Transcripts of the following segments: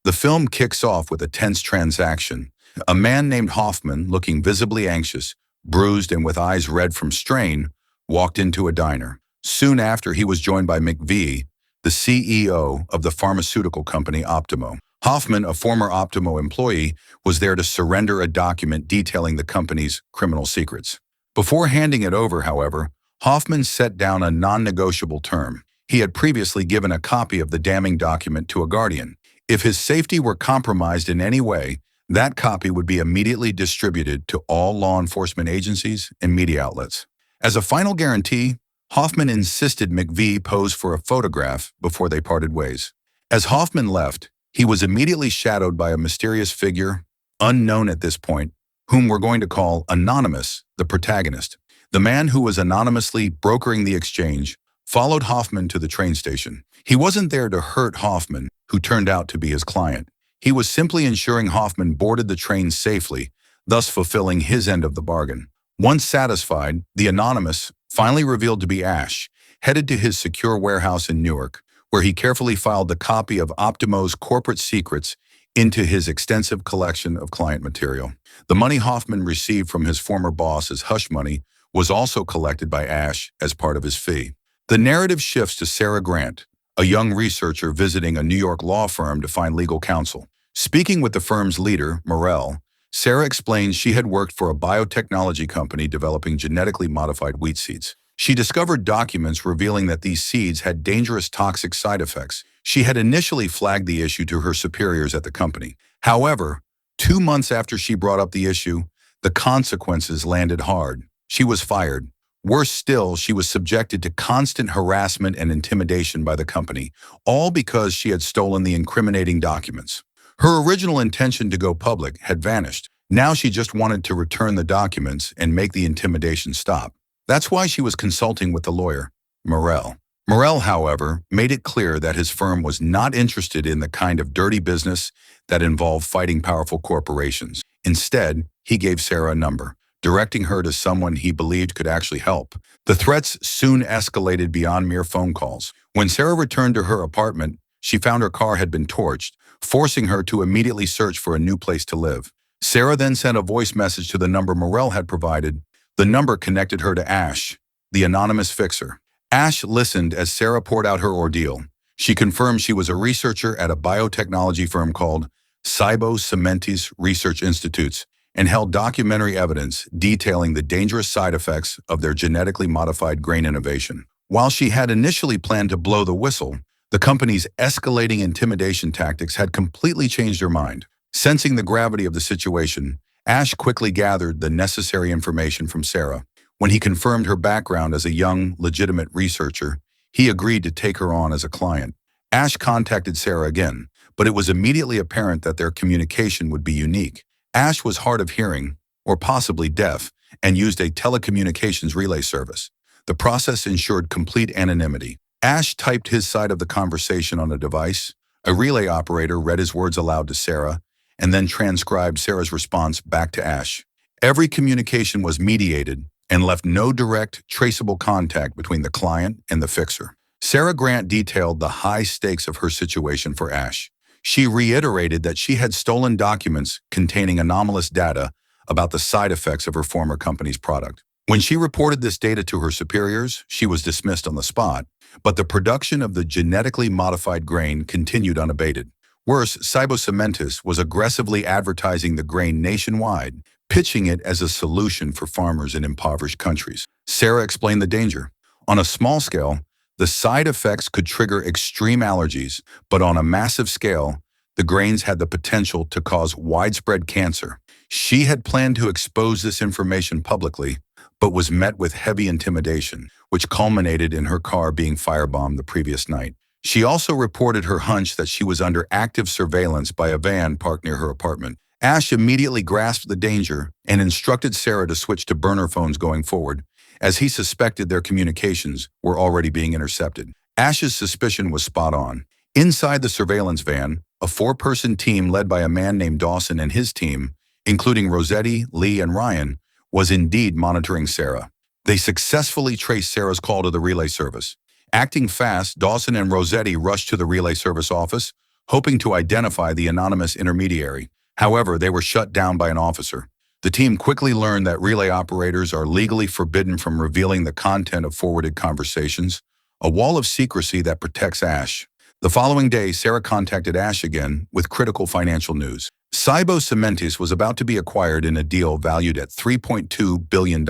The film kicks off with a tense transaction. A man named Hoffman, looking visibly anxious, bruised and with eyes red from strain, walked into a diner. Soon after, he was joined by McVie, the CEO of the pharmaceutical company Optimo. Hoffman, a former Optimo employee, was there to surrender a document detailing the company's criminal secrets. Before handing it over, however, Hoffman set down a non-negotiable term. He had previously given a copy of the damning document to a guardian. If his safety were compromised in any way, that copy would be immediately distributed to all law enforcement agencies and media outlets. As a final guarantee, Hoffman insisted McVie pose for a photograph before they parted ways. As Hoffman left, he was immediately shadowed by a mysterious figure, unknown at this point, whom we're going to call Anonymous, the protagonist. The man who was anonymously brokering the exchange followed Hoffman to the train station. He wasn't there to hurt Hoffman, who turned out to be his client. He was simply ensuring Hoffman boarded the train safely, thus fulfilling his end of the bargain. Once satisfied, the Anonymous, finally revealed to be Ash, headed to his secure warehouse in Newark, where he carefully filed the copy of Optimo's corporate secrets into his extensive collection of client material. The money Hoffman received from his former boss as hush money was also collected by Ash as part of his fee. The narrative shifts to Sarah Grant, a young researcher visiting a New York law firm to find legal counsel. Speaking with the firm's leader, Morel, Sarah explains she had worked for a biotechnology company developing genetically modified wheat seeds. She discovered documents revealing that these seeds had dangerous toxic side effects. She had initially flagged the issue to her superiors at the company. However, 2 months after she brought up the issue, the consequences landed hard. She was fired. Worse still, she was subjected to constant harassment and intimidation by the company, all because she had stolen the incriminating documents. Her original intention to go public had vanished. Now she just wanted to return the documents and make the intimidation stop. That's why she was consulting with the lawyer, Morel. Morel, however, made it clear that his firm was not interested in the kind of dirty business that involved fighting powerful corporations. Instead, he gave Sarah a number, directing her to someone he believed could actually help. The threats soon escalated beyond mere phone calls. When Sarah returned to her apartment, she found her car had been torched, forcing her to immediately search for a new place to live. Sarah then sent a voice message to the number Morel had provided. The number connected her to Ash, the anonymous fixer. Ash listened as Sarah poured out her ordeal. She confirmed she was a researcher at a biotechnology firm called Cybo Cementis Research Institutes and held documentary evidence detailing the dangerous side effects of their genetically modified grain innovation. While she had initially planned to blow the whistle, the company's escalating intimidation tactics had completely changed her mind. Sensing the gravity of the situation, Ash quickly gathered the necessary information from Sarah. When he confirmed her background as a young, legitimate researcher, he agreed to take her on as a client. Ash contacted Sarah again, but it was immediately apparent that their communication would be unique. Ash was hard of hearing, or possibly deaf, and used a telecommunications relay service. The process ensured complete anonymity. Ash typed his side of the conversation on a device. A relay operator read his words aloud to Sarah, and then transcribed Sarah's response back to Ash. Every communication was mediated and left no direct, traceable contact between the client and the fixer. Sarah Grant detailed the high stakes of her situation for Ash. She reiterated that she had stolen documents containing anomalous data about the side effects of her former company's product. When she reported this data to her superiors, she was dismissed on the spot, but the production of the genetically modified grain continued unabated. Worse, Cybo Cementis was aggressively advertising the grain nationwide, pitching it as a solution for farmers in impoverished countries. Sarah explained the danger. On a small scale, the side effects could trigger extreme allergies, but on a massive scale, the grains had the potential to cause widespread cancer. She had planned to expose this information publicly, but was met with heavy intimidation, which culminated in her car being firebombed the previous night. She also reported her hunch that she was under active surveillance by a van parked near her apartment. Ash immediately grasped the danger and instructed Sarah to switch to burner phones going forward, as he suspected their communications were already being intercepted. Ash's suspicion was spot on. Inside the surveillance van, a 4-person team led by a man named Dawson and his team, including Rossetti, Lee, and Ryan, was indeed monitoring Sarah. They successfully traced Sarah's call to the relay service. Acting fast, Dawson and Rossetti rushed to the relay service office, hoping to identify the anonymous intermediary. However, they were shut down by an officer. The team quickly learned that relay operators are legally forbidden from revealing the content of forwarded conversations, a wall of secrecy that protects Ash. The following day, Sarah contacted Ash again with critical financial news. Cybo Cementis was about to be acquired in a deal valued at $3.2 billion.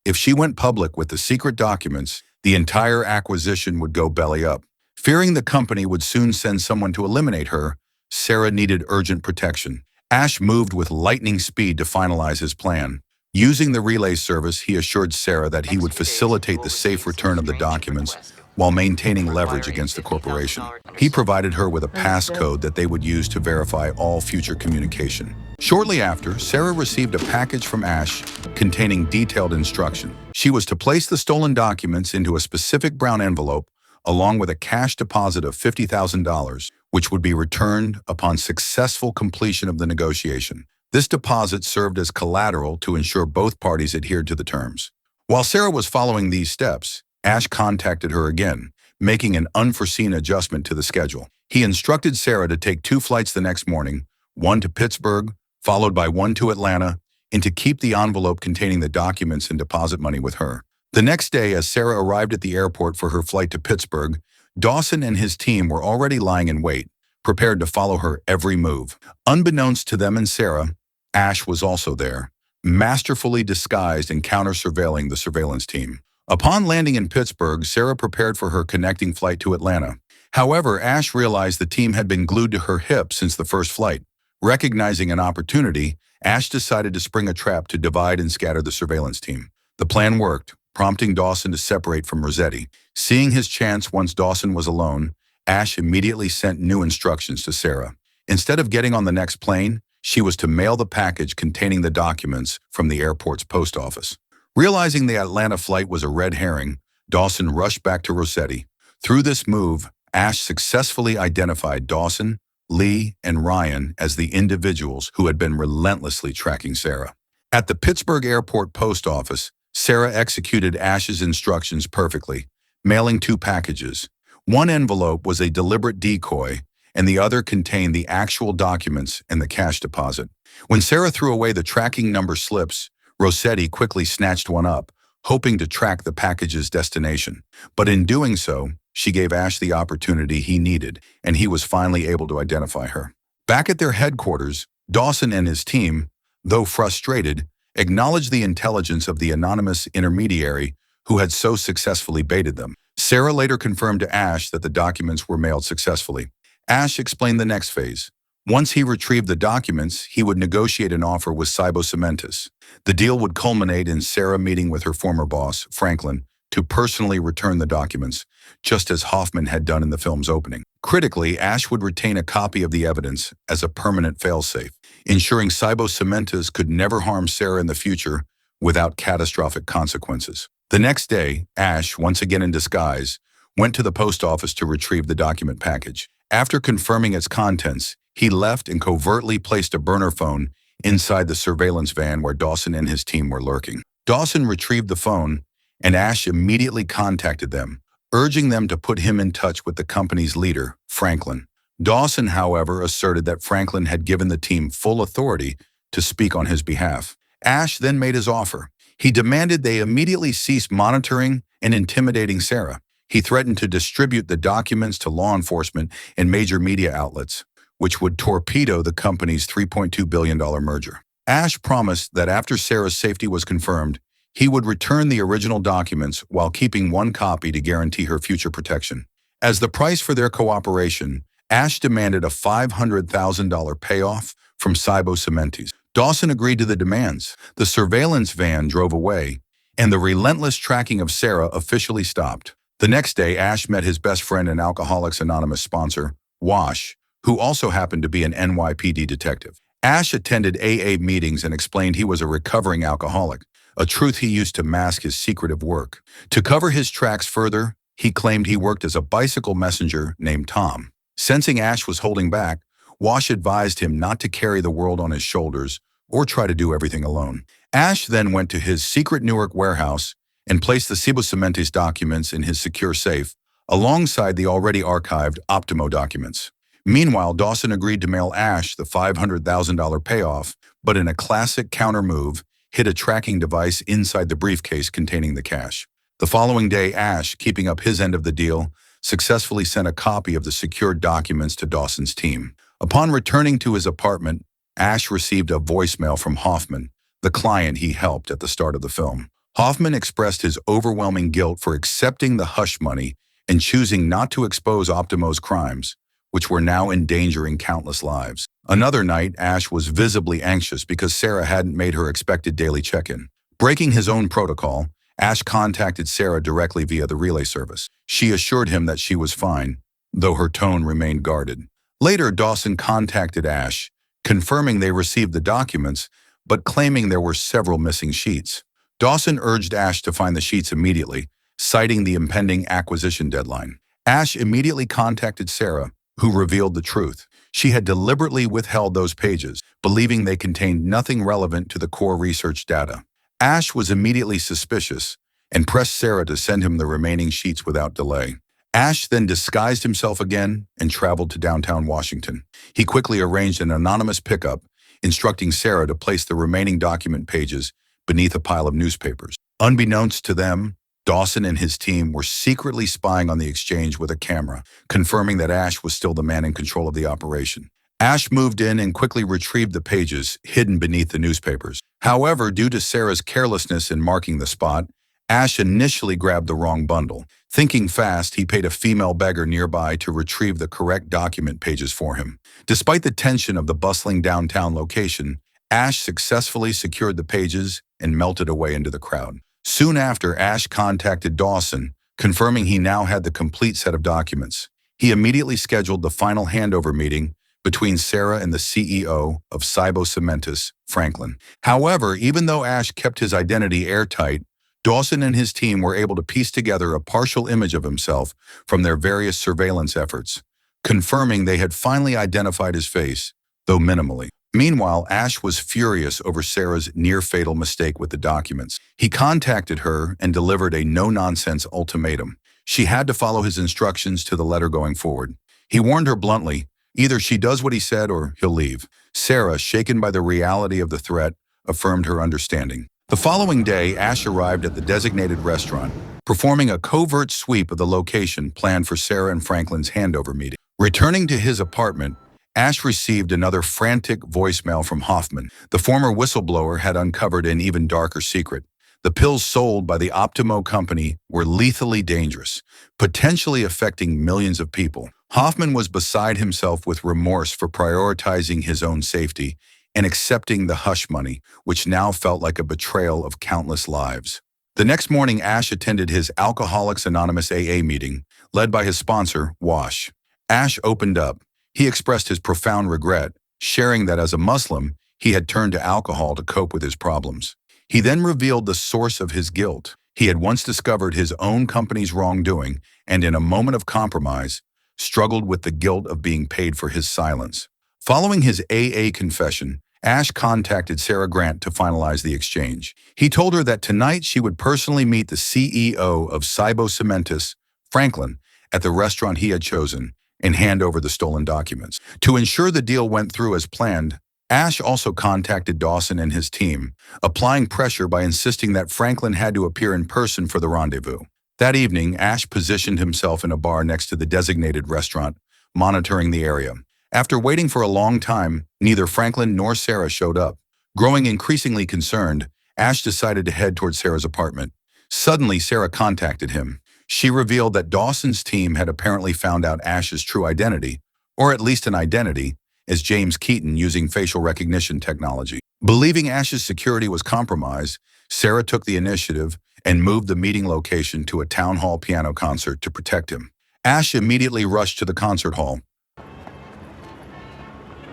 If she went public with the secret documents, the entire acquisition would go belly up. Fearing the company would soon send someone to eliminate her, Sarah needed urgent protection. Ash moved with lightning speed to finalize his plan. Using the relay service, he assured Sarah that he would facilitate the safe return of the documents while maintaining leverage against the corporation. He provided her with a passcode that they would use to verify all future communication. Shortly after, Sarah received a package from Ash containing detailed instruction. She was to place the stolen documents into a specific brown envelope along with a cash deposit of $50,000, which would be returned upon successful completion of the negotiation. This deposit served as collateral to ensure both parties adhered to the terms. While Sarah was following these steps, Ash contacted her again, making an unforeseen adjustment to the schedule. He instructed Sarah to take 2 flights the next morning, one to Pittsburgh, followed by one to Atlanta, and to keep the envelope containing the documents and deposit money with her. The next day, as Sarah arrived at the airport for her flight to Pittsburgh, Dawson and his team were already lying in wait, prepared to follow her every move. Unbeknownst to them and Sarah, Ash was also there, masterfully disguised and counter-surveilling the surveillance team. Upon landing in Pittsburgh, Sarah prepared for her connecting flight to Atlanta. However, Ash realized the team had been glued to her hip since the first flight. Recognizing an opportunity, Ash decided to spring a trap to divide and scatter the surveillance team. The plan worked, prompting Dawson to separate from Rossetti. Seeing his chance once Dawson was alone, Ash immediately sent new instructions to Sarah. Instead of getting on the next plane, she was to mail the package containing the documents from the airport's post office. Realizing the Atlanta flight was a red herring, Dawson rushed back to Rossetti. Through this move, Ash successfully identified Dawson, Lee, and Ryan as the individuals who had been relentlessly tracking Sarah. At the Pittsburgh Airport post office, Sarah executed Ash's instructions perfectly, mailing 2 packages. One envelope was a deliberate decoy, and the other contained the actual documents and the cash deposit. When Sarah threw away the tracking number slips, Rossetti quickly snatched one up, hoping to track the package's destination. But in doing so, she gave Ash the opportunity he needed, and he was finally able to identify her. Back at their headquarters, Dawson and his team, though frustrated, acknowledged the intelligence of the anonymous intermediary who had so successfully baited them. Sarah later confirmed to Ash that the documents were mailed successfully. Ash explained the next phase. Once he retrieved the documents, he would negotiate an offer with Cybo Cementis. The deal would culminate in Sarah meeting with her former boss, Franklin, to personally return the documents, just as Hoffman had done in the film's opening. Critically, Ash would retain a copy of the evidence as a permanent failsafe, ensuring Cybo Cementis could never harm Sarah in the future without catastrophic consequences. The next day, Ash, once again in disguise, went to the post office to retrieve the document package. After confirming its contents, he left and covertly placed a burner phone inside the surveillance van where Dawson and his team were lurking. Dawson retrieved the phone, and Ash immediately contacted them, urging them to put him in touch with the company's leader, Franklin. Dawson, however, asserted that Franklin had given the team full authority to speak on his behalf. Ash then made his offer. He demanded they immediately cease monitoring and intimidating Sarah. He threatened to distribute the documents to law enforcement and major media outlets, which would torpedo the company's $3.2 billion merger. Ash promised that after Sarah's safety was confirmed, he would return the original documents while keeping one copy to guarantee her future protection. As the price for their cooperation, Ash demanded a $500,000 payoff from Cybo Cementis. Dawson agreed to the demands. The surveillance van drove away, and the relentless tracking of Sarah officially stopped. The next day, Ash met his best friend and Alcoholics Anonymous sponsor, Wash, who also happened to be an NYPD detective. Ash attended AA meetings and explained he was a recovering alcoholic, a truth he used to mask his secretive work. To cover his tracks further, he claimed he worked as a bicycle messenger named Tom. Sensing Ash was holding back, Wash advised him not to carry the world on his shoulders or try to do everything alone. Ash then went to his secret Newark warehouse and placed the Cybo Cementis documents in his secure safe, alongside the already archived Optimo documents. Meanwhile, Dawson agreed to mail Ash the $500,000 payoff, but in a classic counter move, hid a tracking device inside the briefcase containing the cash. The following day, Ash, keeping up his end of the deal, successfully sent a copy of the secured documents to Dawson's team. Upon returning to his apartment, Ash received a voicemail from Hoffman, the client he helped at the start of the film. Hoffman expressed his overwhelming guilt for accepting the hush money and choosing not to expose Optimo's crimes, which were now endangering countless lives. Another night, Ash was visibly anxious because Sarah hadn't made her expected daily check-in. Breaking his own protocol, Ash contacted Sarah directly via the relay service. She assured him that she was fine, though her tone remained guarded. Later, Dawson contacted Ash, confirming they received the documents, but claiming there were several missing sheets. Dawson urged Ash to find the sheets immediately, citing the impending acquisition deadline. Ash immediately contacted Sarah, who revealed the truth. She had deliberately withheld those pages, believing they contained nothing relevant to the core research data. Ash was immediately suspicious and pressed Sarah to send him the remaining sheets without delay. Ash then disguised himself again and traveled to downtown Washington. He quickly arranged an anonymous pickup, instructing Sarah to place the remaining document pages beneath a pile of newspapers. Unbeknownst to them, Dawson and his team were secretly spying on the exchange with a camera, confirming that Ash was still the man in control of the operation. Ash moved in and quickly retrieved the pages hidden beneath the newspapers. However, due to Sarah's carelessness in marking the spot, Ash initially grabbed the wrong bundle. Thinking fast, he paid a female beggar nearby to retrieve the correct document pages for him. Despite the tension of the bustling downtown location, Ash successfully secured the pages and melted away into the crowd. Soon after, Ash contacted Dawson, confirming he now had the complete set of documents. He immediately scheduled the final handover meeting between Sarah and the CEO of Cybo Cementis, Franklin. However, even though Ash kept his identity airtight, Dawson and his team were able to piece together a partial image of himself from their various surveillance efforts, confirming they had finally identified his face, though minimally. Meanwhile, Ash was furious over Sarah's near-fatal mistake with the documents. He contacted her and delivered a no-nonsense ultimatum. She had to follow his instructions to the letter going forward. He warned her bluntly, either she does what he said or he'll leave. Sarah, shaken by the reality of the threat, affirmed her understanding. The following day, Ash arrived at the designated restaurant, performing a covert sweep of the location planned for Sarah and Franklin's handover meeting. Returning to his apartment, Ash received another frantic voicemail from Hoffman. The former whistleblower had uncovered an even darker secret. The pills sold by the Optimo company were lethally dangerous, potentially affecting millions of people. Hoffman was beside himself with remorse for prioritizing his own safety and accepting the hush money, which now felt like a betrayal of countless lives. The next morning, Ash attended his Alcoholics Anonymous AA meeting, led by his sponsor, Wash. Ash opened up. He expressed his profound regret, sharing that as a Muslim, he had turned to alcohol to cope with his problems. He then revealed the source of his guilt. He had once discovered his own company's wrongdoing and, in a moment of compromise, struggled with the guilt of being paid for his silence. Following his AA confession, Ash contacted Sarah Grant to finalize the exchange. He told her that tonight she would personally meet the CEO of Cybo Cementis, Franklin, at the restaurant he had chosen, and hand over the stolen documents. To ensure the deal went through as planned, Ash also contacted Dawson and his team, applying pressure by insisting that Franklin had to appear in person for the rendezvous. That evening, Ash positioned himself in a bar next to the designated restaurant, monitoring the area. After waiting for a long time, neither Franklin nor Sarah showed up. Growing increasingly concerned, Ash decided to head toward Sarah's apartment. Suddenly, Sarah contacted him. She revealed that Dawson's team had apparently found out Ash's true identity, or at least an identity, as James Keaton using facial recognition technology. Believing Ash's security was compromised, Sarah took the initiative and moved the meeting location to a town hall piano concert to protect him. Ash immediately rushed to the concert hall.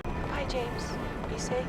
Hi, James. Be safe.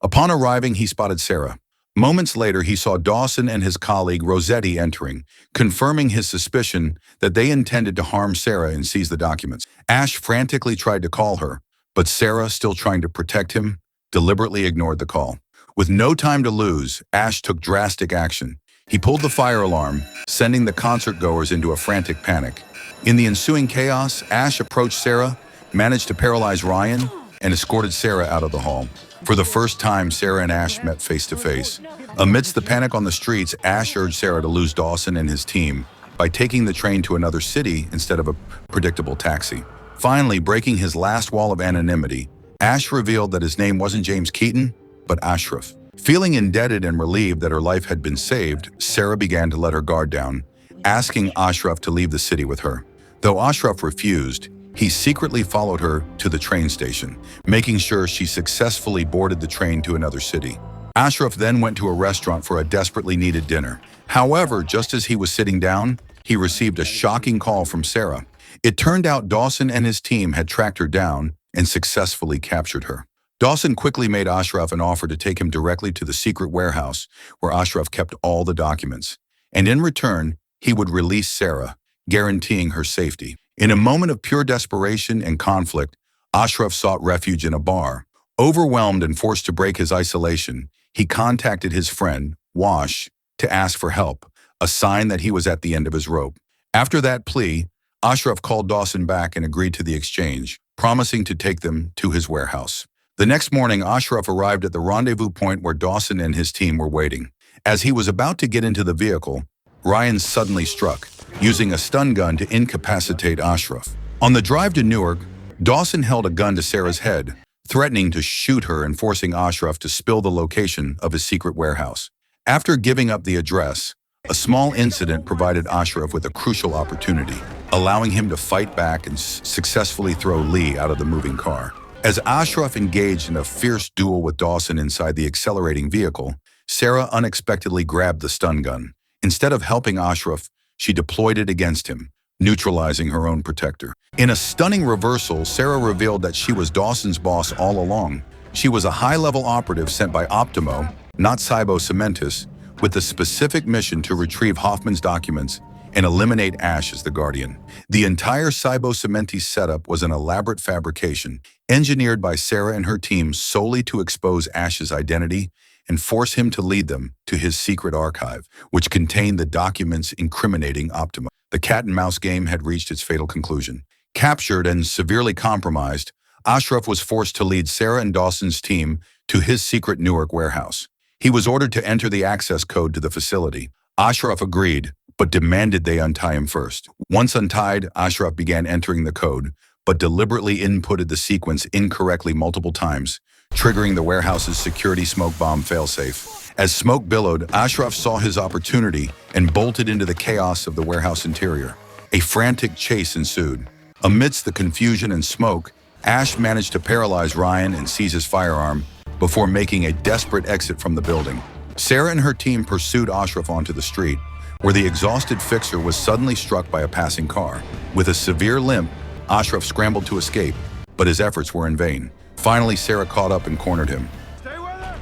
Upon arriving, he spotted Sarah. Moments later, he saw Dawson and his colleague Rossetti entering, confirming his suspicion that they intended to harm Sarah and seize the documents. Ash frantically tried to call her, but Sarah, still trying to protect him, deliberately ignored the call. With no time to lose, Ash took drastic action. He pulled the fire alarm, sending the concert-goers into a frantic panic. In the ensuing chaos, Ash approached Sarah, managed to paralyze Ryan, and escorted Sarah out of the hall. For the first time, Sarah and Ash met face to face. Amidst the panic on the streets, Ash urged Sarah to lose Dawson and his team by taking the train to another city instead of a predictable taxi. Finally, breaking his last wall of anonymity, Ash revealed that his name wasn't James Keaton, but Ashraf. Feeling indebted and relieved that her life had been saved, Sarah began to let her guard down, asking Ashraf to leave the city with her. Though Ashraf refused, he secretly followed her to the train station, making sure she successfully boarded the train to another city. Ashraf then went to a restaurant for a desperately needed dinner. However, just as he was sitting down, he received a shocking call from Sarah. It turned out Dawson and his team had tracked her down and successfully captured her. Dawson quickly made Ashraf an offer to take him directly to the secret warehouse where Ashraf kept all the documents, and in return, he would release Sarah, guaranteeing her safety. In a moment of pure desperation and conflict, Ashraf sought refuge in a bar. Overwhelmed and forced to break his isolation, he contacted his friend, Wash, to ask for help, a sign that he was at the end of his rope. After that plea, Ashraf called Dawson back and agreed to the exchange, promising to take them to his warehouse. The next morning, Ashraf arrived at the rendezvous point where Dawson and his team were waiting. As he was about to get into the vehicle, Ryan suddenly struck, using a stun gun to incapacitate Ashraf. On the drive to Newark, Dawson held a gun to Sarah's head, threatening to shoot her and forcing Ashraf to spill the location of his secret warehouse. After giving up the address, a small incident provided Ashraf with a crucial opportunity, allowing him to fight back and successfully throw Lee out of the moving car. As Ashraf engaged in a fierce duel with Dawson inside the accelerating vehicle, Sarah unexpectedly grabbed the stun gun. Instead of helping Ashraf, she deployed it against him, neutralizing her own protector. In a stunning reversal, Sarah revealed that she was Dawson's boss all along. She was a high-level operative sent by Optimo, not Cybo Cementis, with the specific mission to retrieve Hoffman's documents and eliminate Ash as the Guardian. The entire Cybo Cementis setup was an elaborate fabrication, engineered by Sarah and her team solely to expose Ash's identity and force him to lead them to his secret archive, which contained the documents incriminating Optimo. The cat-and-mouse game had reached its fatal conclusion. Captured and severely compromised, Ashraf was forced to lead Sarah and Dawson's team to his secret Newark warehouse. He was ordered to enter the access code to the facility. Ashraf agreed, but demanded they untie him first. Once untied, Ashraf began entering the code, but deliberately inputted the sequence incorrectly multiple times, triggering the warehouse's security smoke bomb failsafe. As smoke billowed, Ashraf saw his opportunity and bolted into the chaos of the warehouse interior. A frantic chase ensued. Amidst the confusion and smoke, Ash managed to paralyze Ryan and seize his firearm before making a desperate exit from the building. Sarah and her team pursued Ashraf onto the street, where the exhausted fixer was suddenly struck by a passing car. With a severe limp, Ashraf scrambled to escape, but his efforts were in vain. Finally, Sarah caught up and cornered him. Stay with her!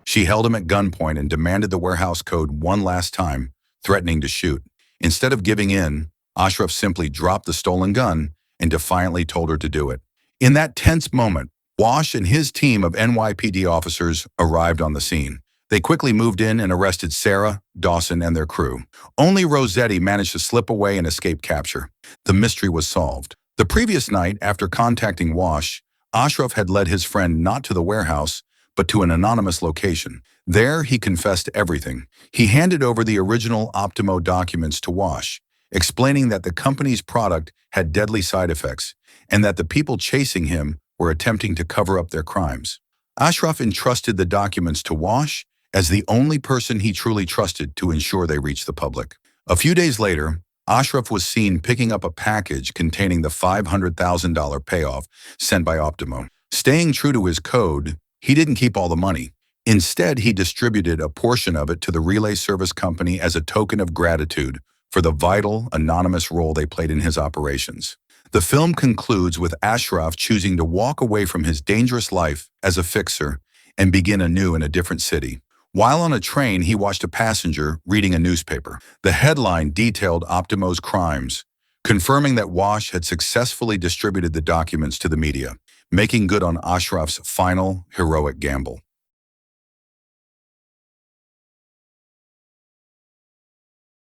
She held him at gunpoint and demanded the warehouse code one last time, threatening to shoot. Instead of giving in, Ashraf simply dropped the stolen gun and defiantly told her to do it. In that tense moment, Wash and his team of NYPD officers arrived on the scene. They quickly moved in and arrested Sarah, Dawson, and their crew. Only Rossetti managed to slip away and escape capture. The mystery was solved. The previous night, after contacting Wash, Ashraf had led his friend not to the warehouse, but to an anonymous location. There, he confessed everything. He handed over the original Optimo documents to Wash, explaining that the company's product had deadly side effects and that the people chasing him were attempting to cover up their crimes. Ashraf entrusted the documents to Wash as the only person he truly trusted to ensure they reached the public. A few days later, Ashraf was seen picking up a package containing the $500,000 payoff sent by Optimo. Staying true to his code, he didn't keep all the money. Instead, he distributed a portion of it to the relay service company as a token of gratitude for the vital, anonymous role they played in his operations. The film concludes with Ashraf choosing to walk away from his dangerous life as a fixer and begin anew in a different city. While on a train, he watched a passenger reading a newspaper. The headline detailed Optimo's crimes, confirming that Wash had successfully distributed the documents to the media, making good on Ashraf's final heroic gamble.